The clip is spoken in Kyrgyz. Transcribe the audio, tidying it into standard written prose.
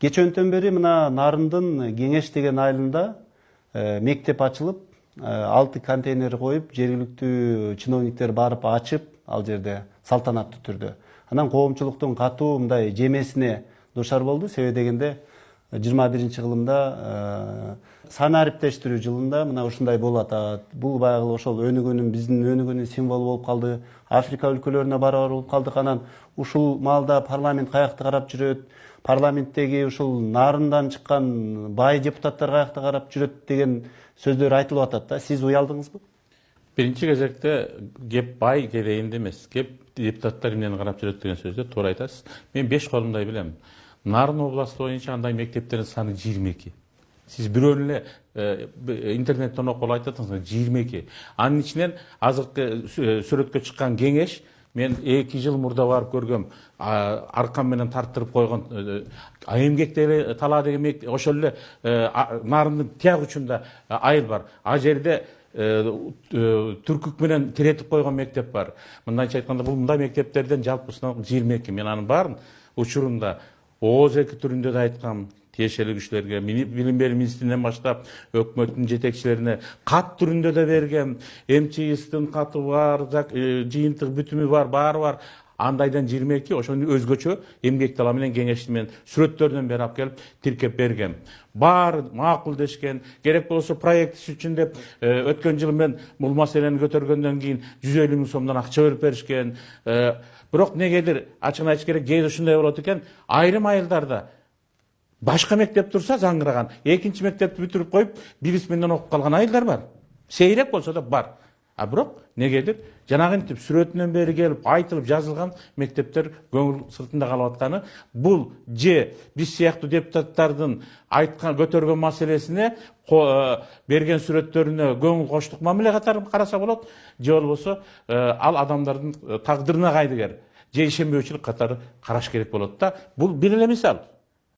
Кечөөнтөн бери мына Нарындын Кеңеш деген айылында мектеп ачылып, 6 контейнер коюп, жергиликтүү чиновниктер барып ачып, ал жерде салтанаттуу түрдө. Анан коомчулуктун катуу мындай жемесине душар болду. Себеби дегенде 21-кылымда сан ариптештирүү жылында мына ушундай болуп атат. Бул баягы ошол өнүгүүнүн, биздин өнүгүүнүн символу болуп калды. Африка өлкөлөрүнө барабар болуп калдык. Анан ушул маалда парламент каякты карап жүрөт, парламенттеги ушул нарындан чыккан бай депутаттар каякта карап жүрөт деген сөздөр айтылып атат да. Сиз уялдыңызбы? Биринчи кезекте кеп бай керейинде эмес, кеп депутаттар эмнени карап жүрөт деген сөздү туура айтасыз. Мен 5 колумдай билем. Нарын областы боюнча андай мектептердин саны 22. Сиз бирөөнү эле интернеттен окуп айтып атасыңыз 22. Анын ичинен азыркы сүрөткө чыккан кеңеш мен 2 жыл мурда барып көргөм. Аркам менен тарттырып койгон эмгектери талаа деген ошол эле Нарындын тияк учунда айыл бар. А жерде түркүк менен тиретип койгон мектеп бар. Мындайча айтканда бул мындай мектептерден жалпысынан 22. Мен анын баарын учурунда ооз эки түрүндө да айткам. Тиешелүү күчлөргө, билим берүү министринен баштап өкмөттүн жетекчилерине кат түрүндө да бергем. МЧСтин каты бар, жыйынтык бүтүмү бар, баары бар. Андайдан 22, ошону өзгөчө эмгек тала менен кеңешти мен сүрөттөрдөн бери алып келип тиркеп бергем. Баары макул дешкен, керек болсо проектisi үчүн деп өткөн жылы мен бул маселени көтөргөндөн кийин 150 000 сомдон акча берип беришкен. Бирок негедир ачыгын айтыш керек, кээде ушундай болот экен, айрым айылдарда башка мектеп турса заңгыраган, экинчи мектепти бүтүрүп коюп, бирис менен окуп калган айылдар бар. Сейрек болсо да бар. А бирок негедир жанагынтип сүрөтүнөн бери келип айтылып жазылган мектептер көңүл сыртында калып атканы, бул же биз сыяктуу депутаттардын айткан көтөргөн маселесине берген сүрөттөрүнө көңүл коштук мамиле катары караса болот, же болбосо ал адамдардын тагдырына кайдыгер, же ишенбөөчүлүк катары караш керек болот да. Бул бир эле мисал.